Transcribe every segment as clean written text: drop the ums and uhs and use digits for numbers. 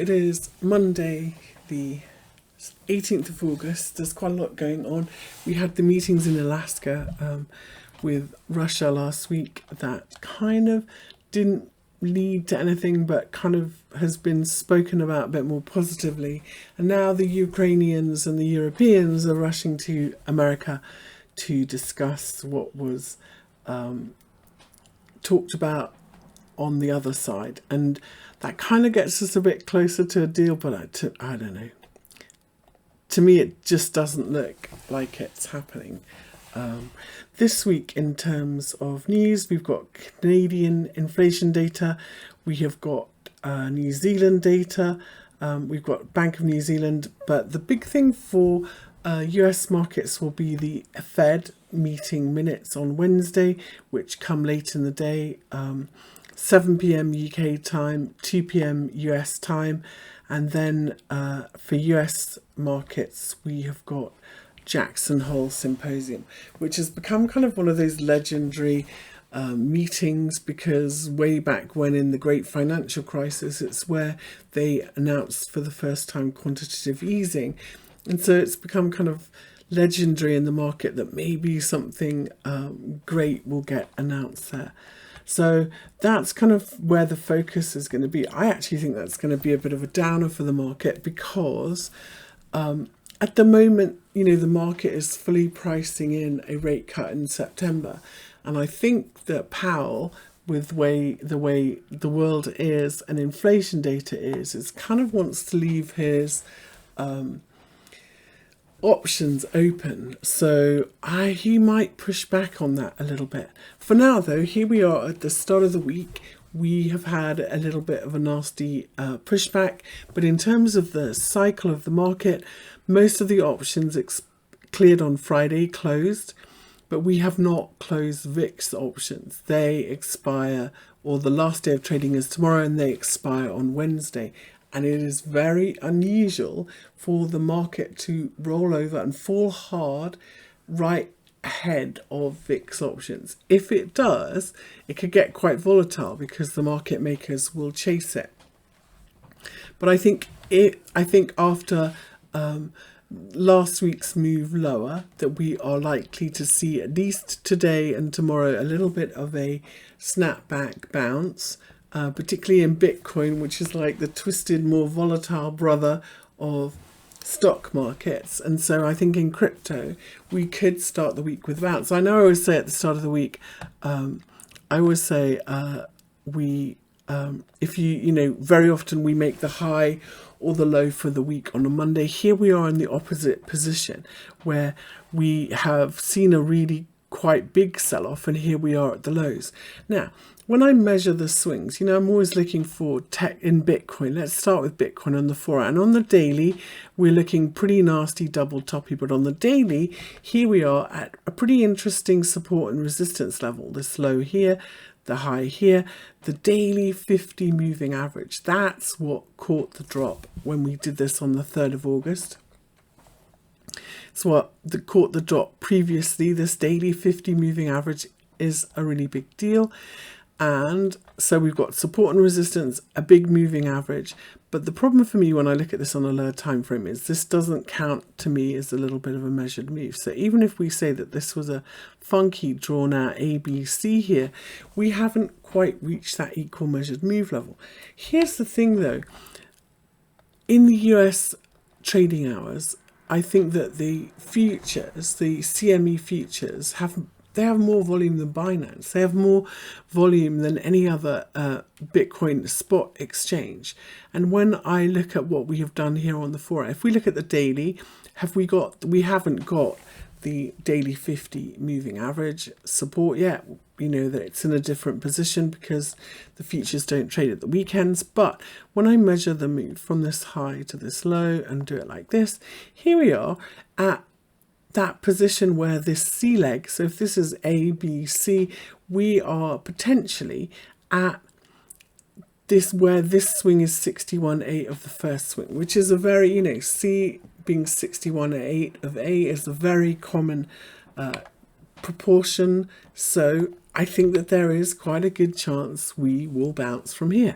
It is Monday, the 18th of August. There's quite a lot going on. We had the meetings in Alaska with Russia last week that kind of didn't lead to anything, but kind of has been spoken about a bit more positively. And now the Ukrainians and the Europeans are rushing to America to discuss what was talked about on the other side. And that kind of gets us a bit closer to a deal, but I don't know. To me, it just doesn't look like it's happening. This week, in terms of news, we've got Canadian inflation data, we have got New Zealand data, we've got Bank of New Zealand, but the big thing for US markets will be the Fed meeting minutes on Wednesday, which come late in the day, 7 p.m. UK time, 2 p.m. US time. And then for US markets, we have got Jackson Hole Symposium, which has become kind of one of those legendary meetings, because way back when in the great financial crisis, it's where they announced for the first time quantitative easing. And so it's become kind of legendary in the market that maybe something great will get announced there. So that's kind of where the focus is going to be. I actually think that's going to be a bit of a downer for the market, because at the moment, the market is fully pricing in a rate cut in September. And I think that Powell, with the way the world is and inflation data is kind of wants to leave his options open, so he might push back on that a little bit. For now though, here we are at the start of the week. We have had a little bit of a nasty pushback, but in terms of the cycle of the market, most of the options cleared on Friday, closed, but we have not closed VIX options. They expire, or the last day of trading is tomorrow, and they expire on Wednesday. And it is very unusual for the market to roll over and fall hard right ahead of VIX options. If it does, it could get quite volatile because the market makers will chase it. But I think after last week's move lower, that we are likely to see, at least today and tomorrow, a little bit of a snapback bounce. Particularly in Bitcoin, which is like the twisted, more volatile brother of stock markets. And so I think in crypto, we could start the week with a bounce. I know I always say at the start of the week, if very often we make the high or the low for the week on a Monday. Here we are in the opposite position, where we have seen a really quite big sell-off, and here we are at the lows. Now, when I measure the swings, I'm always looking for tech in Bitcoin. Let's start with Bitcoin on the 4-hour. And on the daily, we're looking pretty nasty double toppy. But on the daily, here we are at a pretty interesting support and resistance level. This low here, the high here, the daily 50 moving average. That's what caught the drop when we did this on the 3rd of August. So what caught the drop previously, this daily 50 moving average is a really big deal. And so we've got support and resistance, a big moving average. But the problem for me when I look at this on a lower time frame is this doesn't count to me as a little bit of a measured move. So even if we say that this was a funky drawn out ABC here, we haven't quite reached that equal measured move level. Here's the thing though, in the US trading hours, I think that the futures, the CME futures, have more volume than Binance. They have more volume than any other Bitcoin spot exchange. And when I look at what we have done here on the 4-hour, if we look at the daily, we haven't got the daily 50 moving average support yet. We know that it's in a different position because the futures don't trade at the weekends. But when I measure the move from this high to this low and do it like this, here we are at that position where this C leg, so if this is A, B, C, we are potentially at this where this swing is 61.8 of the first swing, which is a very, C being 61.8 of A is a very common proportion. So I think that there is quite a good chance we will bounce from here.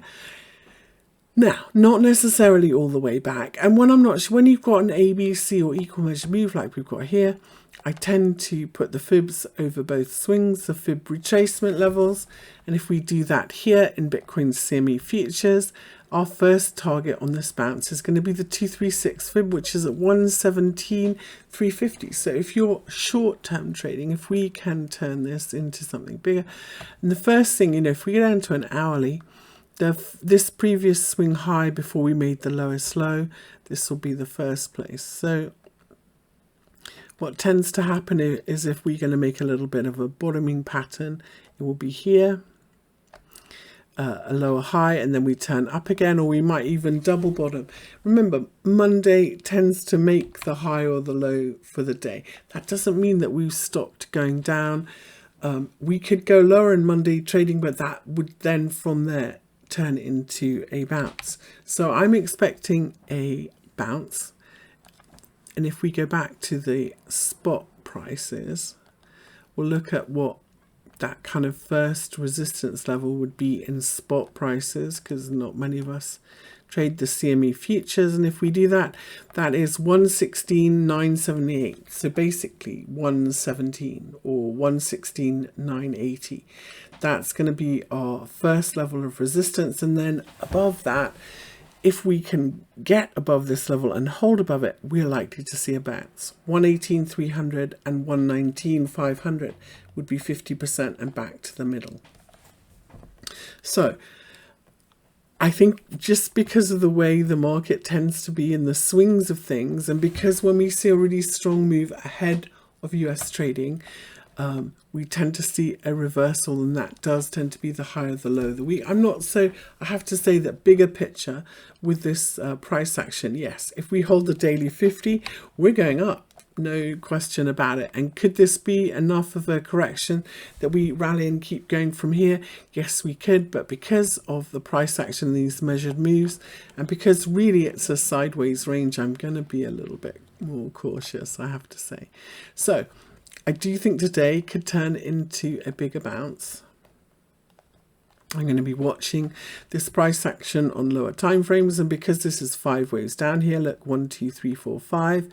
Now, not necessarily all the way back. And when I'm not sure, when you've got an ABC or equal measure move like we've got here, I tend to put the fibs over both swings, the fib retracement levels. And if we do that here in Bitcoin's CME futures, our first target on this bounce is going to be the 236 fib, which is at 117,350. So if you're short-term trading, if we can turn this into something bigger, and the first thing, if we get down to an hourly, this previous swing high before we made the lowest low, this will be the first place. So what tends to happen is if we're going to make a little bit of a bottoming pattern, it will be here, a lower high, and then we turn up again, or we might even double bottom. Remember, Monday tends to make the high or the low for the day. That doesn't mean that we've stopped going down. We could go lower in Monday trading, but that would then from there turn into a bounce. So I'm expecting a bounce. And if we go back to the spot prices, we'll look at what that kind of first resistance level would be in spot prices, because not many of us trade the CME futures. And if we do that, that is 116,978. So basically 117 or 116,980. That's going to be our first level of resistance. And then above that, if we can get above this level and hold above it, we're likely to see a bounce. 118,300 and 119,500 would be 50% and back to the middle. So I think just because of the way the market tends to be in the swings of things, and because when we see a really strong move ahead of US trading, we tend to see a reversal, and that does tend to be the higher the low of the week. I have to say that bigger picture with this price action, yes, if we hold the daily 50, we're going up, no question about it. And could this be enough of a correction that we rally and keep going from here? Yes, we could, but because of the price action, these measured moves, and because really it's a sideways range, I'm going to be a little bit more cautious, I have to say. So I do think today could turn into a bigger bounce. I'm going to be watching this price action on lower time frames, and because this is 5 waves down here, look, 1, 2, 3, 4, 5.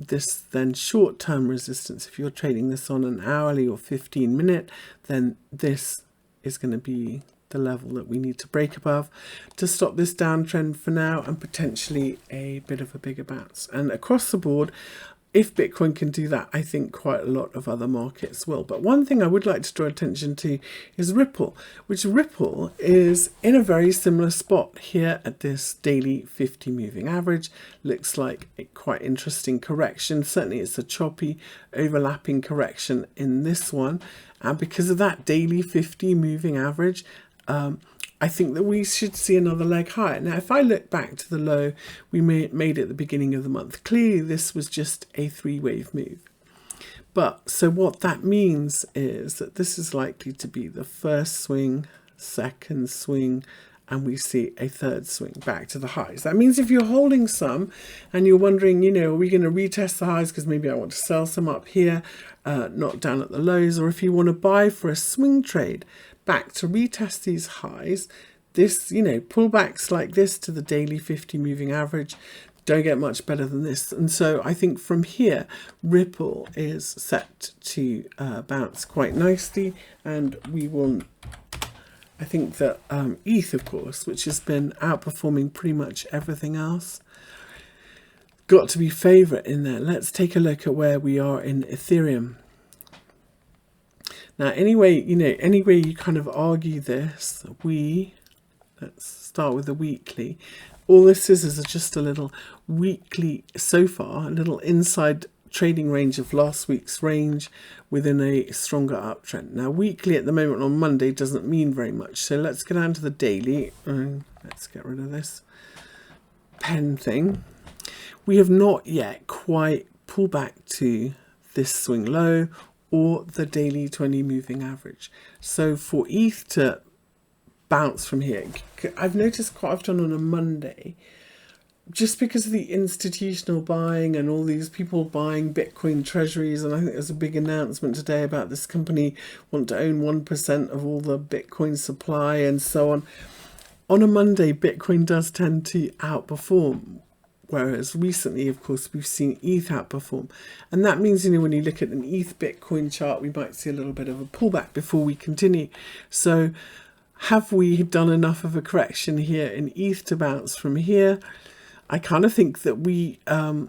This then short-term resistance, if you're trading this on an hourly or 15-minute, then this is going to be the level that we need to break above to stop this downtrend for now, and potentially a bit of a bigger bounce. And across the board, if Bitcoin can do that, I think quite a lot of other markets will. But one thing I would like to draw attention to is Ripple, which Ripple is in a very similar spot here at this daily 50 moving average. Looks like a quite interesting correction. Certainly it's a choppy overlapping correction in this one. And because of that daily 50 moving average, I think that we should see another leg higher. Now, if I look back to the low we made at the beginning of the month, clearly this was just a 3-wave move. But so what that means is that this is likely to be the first swing, second swing, and we see a third swing back to the highs. That means if you're holding some and you're wondering, are we going to retest the highs because maybe I want to sell some up here, not down at the lows, or if you want to buy for a swing trade back to retest these highs, this, pullbacks like this to the daily 50 moving average don't get much better than this. And so I think from here, Ripple is set to bounce quite nicely, and we will, I think that ETH, of course, which has been outperforming pretty much everything else, got to be favorite in there. Let's take a look at where we are in Ethereum. Now, anyway, any way you kind of argue this, let's start with the weekly. All this is just a little weekly, so far, a little inside trading range of last week's range within a stronger uptrend. Now, weekly at the moment on Monday doesn't mean very much. So let's go down to the daily. Let's get rid of this pen thing. We have not yet quite pulled back to this swing low or the daily 20 moving average. So for ETH to bounce from here, I've noticed quite often on a Monday, just because of the institutional buying and all these people buying Bitcoin treasuries, and I think there's a big announcement today about this company want to own 1% of all the Bitcoin supply and so on. on a Monday, Bitcoin does tend to outperform, whereas recently, of course, we've seen ETH outperform. And that means, when you look at an ETH Bitcoin chart, we might see a little bit of a pullback before we continue. So have we done enough of a correction here in ETH to bounce from here? I kind of think that we, I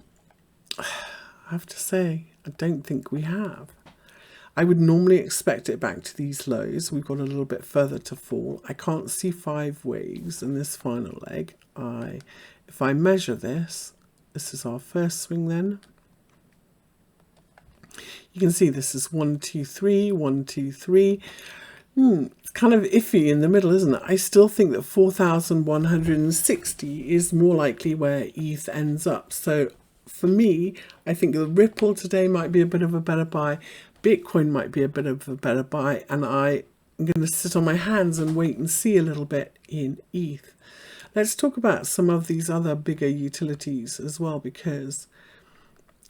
have to say, I don't think we have. I would normally expect it back to these lows. We've got a little bit further to fall. I can't see 5 waves in this final leg. If I measure this, this is our first swing then. You can see this is 1, 2, 3, 1, 2, 3. It's kind of iffy in the middle, isn't it? I still think that 4,160 is more likely where ETH ends up. So for me, I think the Ripple today might be a bit of a better buy. Bitcoin might be a bit of a better buy. And I'm going to sit on my hands and wait and see a little bit in ETH. Let's talk about some of these other bigger utilities as well, because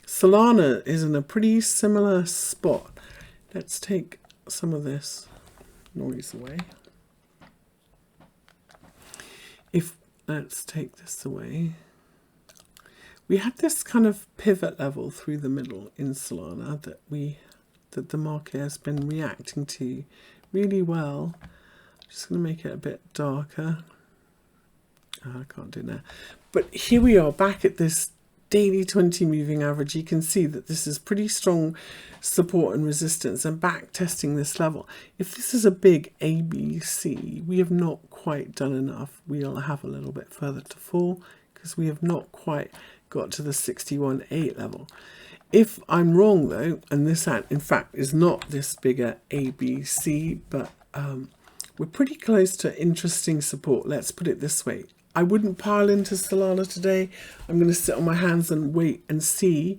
Solana is in a pretty similar spot. Let's take some of this noise away. Let's take this away. We had this kind of pivot level through the middle in Solana that the market has been reacting to really well. Just going to make it a bit darker. I can't do that. But here we are back at this daily 20 moving average. You can see that this is pretty strong support and resistance, and back testing this level. If this is a big ABC, we have not quite done enough. We'll have a little bit further to fall because we have not quite got to the 61.8 level. If I'm wrong though, and this in fact is not this bigger ABC, but we're pretty close to interesting support. Let's put it this way. I wouldn't pile into Solana today. I'm going to sit on my hands and wait and see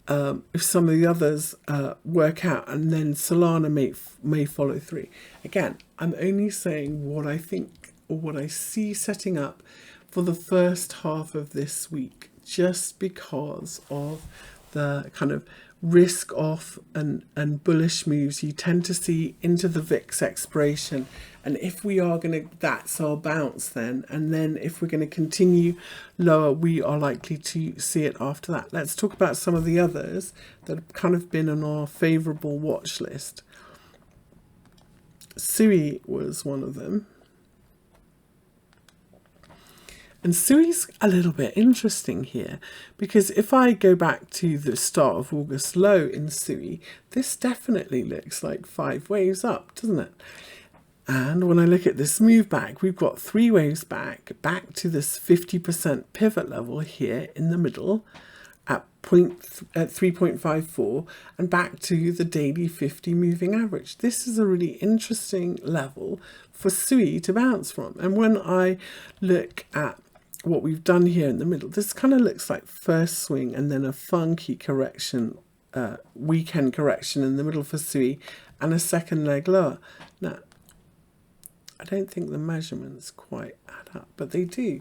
if some of the others work out, and then Solana may follow through. Again, I'm only saying what I think or what I see setting up for the first half of this week, just because of the kind of risk off and bullish moves you tend to see into the VIX expiration. And if we are going to, that's our bounce then. And then if we're going to continue lower, we are likely to see it after that. Let's talk about some of the others that have kind of been on our favorable watch list. Sui was one of them. And Sui's a little bit interesting here, because if I go back to the start of August low in Sui, this definitely looks like 5 waves up, doesn't it? And when I look at this move back, we've got 3 waves back to this 50% pivot level here in the middle at 3.54, and back to the daily 50 moving average. This is a really interesting level for Sui to bounce from. And when I look at what we've done here in the middle, this kind of looks like first swing and then a funky correction, weekend correction in the middle for Sui, and a second leg lower. Now, I don't think the measurements quite add up, but they do.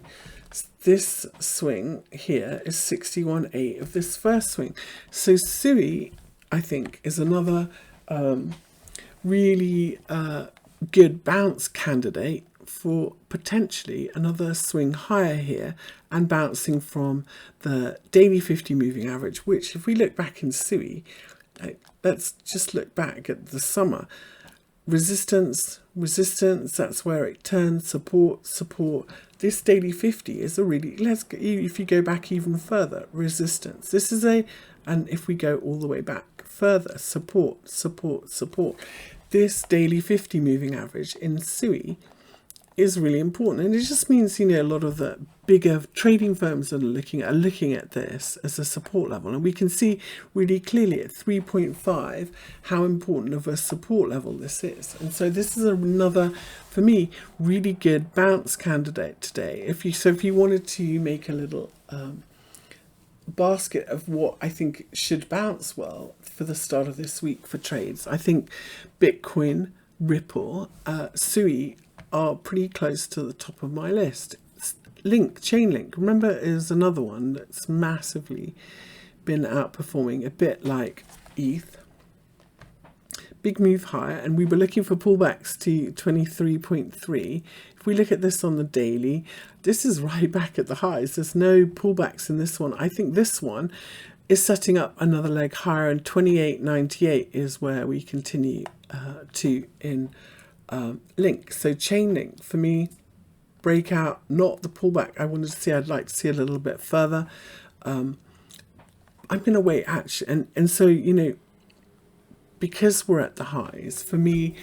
This swing here is 61.8 of this first swing. So Sui, I think, is another really good bounce candidate for potentially another swing higher here and bouncing from the daily 50 moving average, which if we look back in Sui, let's just look back at the summer. Resistance, that's where it turns, support. This daily 50 is a really, if you go back even further, resistance. This is and if we go all the way back further, support. This daily 50 moving average in Sui is really important, and it just means a lot of the bigger trading firms are looking at this as a support level, and we can see really clearly at 3.5 how important of a support level this is. And so this is another, for me, really good bounce candidate today. If you wanted to make a little basket of what I think should bounce well for the start of this week for trades, I think Bitcoin, Ripple, Sui are pretty close to the top of my list. Chainlink, remember, is another one that's massively been outperforming, a bit like ETH. big move higher, and we were looking for pullbacks to 23.3. If we look at this on the daily, this is right back at the highs. There's no pullbacks in this one. I think this one is setting up another leg higher, and 28.98 is where we continue to in link. So chain link for me, breakout, not the pullback I wanted to see. I'd like to see a little bit further. I'm going to wait actually, and so, you know, because we're at the highs, for me,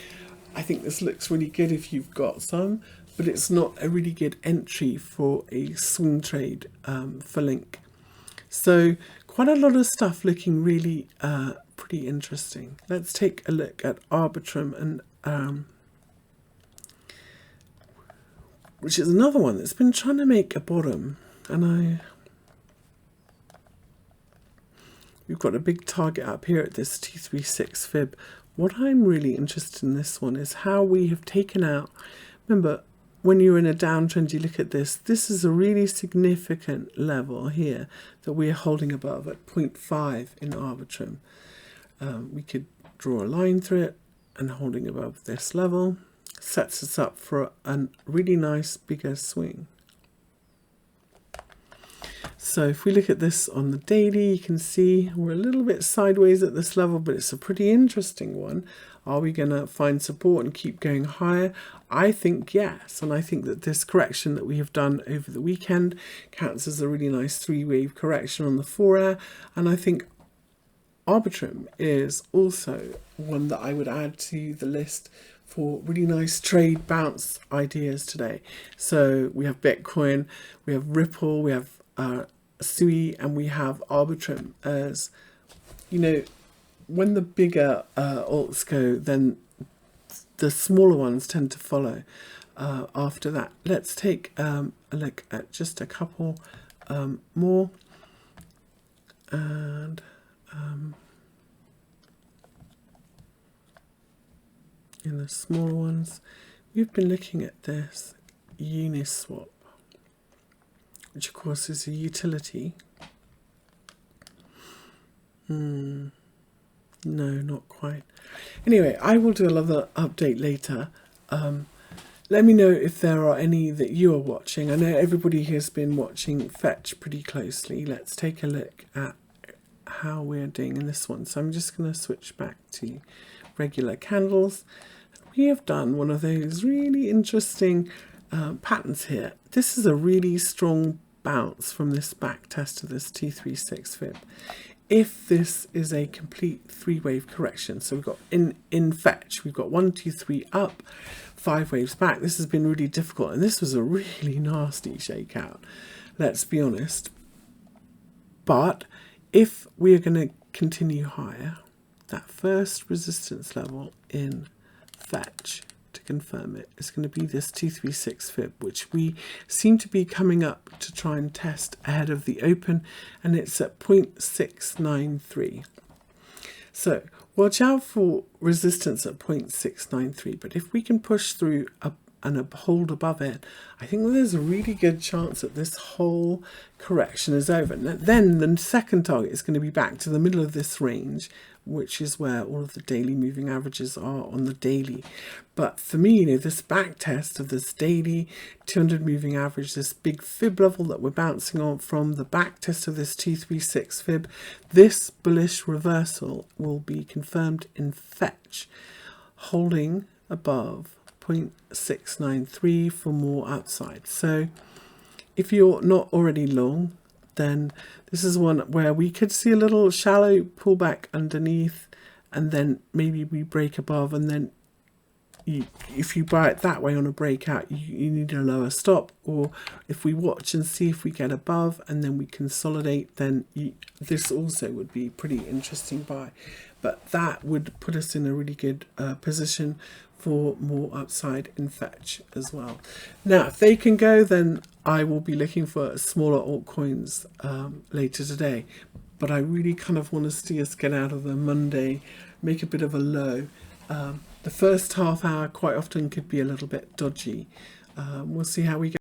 I think this looks really good if you've got some, but it's not a really good entry for a swing trade for link. So quite a lot of stuff looking really pretty interesting. Let's take a look at Arbitrum, and which is another one that's been trying to make a bottom, and we've got a big target up here at this 236 fib. What I'm really interested in this one is how we have taken out, remember, when you're in a downtrend, you look at this, this is a really significant level here that we are holding above at 0.5 in Arbitrum. We could draw a line through it, and holding above this level sets us up for a really nice bigger swing. So if we look at this on the daily, you can see we're a little bit sideways at this level, but it's a pretty interesting one. Are we going to find support and keep going higher? I think yes, and I think that this correction that we have done over the weekend counts as a really nice three-wave correction on the 4-hour, and I think Arbitrum is also one that I would add to the list for really nice trade bounce ideas today. So we have Bitcoin, we have Ripple, we have SUI, and we have Arbitrum. As you know, when the bigger alts go, then the smaller ones tend to follow after that. Let's take a look at just a couple more, and in the smaller ones, we've been looking at this Uniswap, which of course is a utility. No, not quite. Anyway, I will do another update later. Let me know if there are any that you are watching. I know everybody has been watching Fetch pretty closely. Let's take a look at how we're doing in this one. So I'm just going to switch back to regular candles. We have done one of those really interesting patterns here. This is a really strong bounce from this back test of this 236 fib. If this is a complete three-wave correction, so we've got in Fetch, we've got 1, 2, 3 up, 5 waves back. This has been really difficult, and this was a really nasty shakeout, let's be honest. But if we are going to continue higher, that first resistance level in Fetch, to confirm it, is going to be this 236 fib, which we seem to be coming up to try and test ahead of the open, and it's at 0.693. So watch out for resistance at 0.693, but if we can push through and hold above it, I think there's a really good chance that this whole correction is over. And then the second target is going to be back to the middle of this range, which is where all of the daily moving averages are on the daily. But for me, you know, this back test of this daily 200 moving average, this big fib level that we're bouncing on from the back test of this 236 fib, this bullish reversal will be confirmed in Fetch, holding above 0.693 for more upside. So if you're not already long, then this is one where we could see a little shallow pullback underneath, and then maybe we break above, and then if you buy it that way on a breakout, you need a lower stop. Or if we watch and see if we get above and then we consolidate, then this also would be pretty interesting buy. But that would put us in a really good position for more upside in Fetch as well. Now, if they can go, then I will be looking for smaller altcoins later today. But I really kind of want to see us get out of the Monday, make a bit of a low. The first half hour quite often could be a little bit dodgy. We'll see how we go.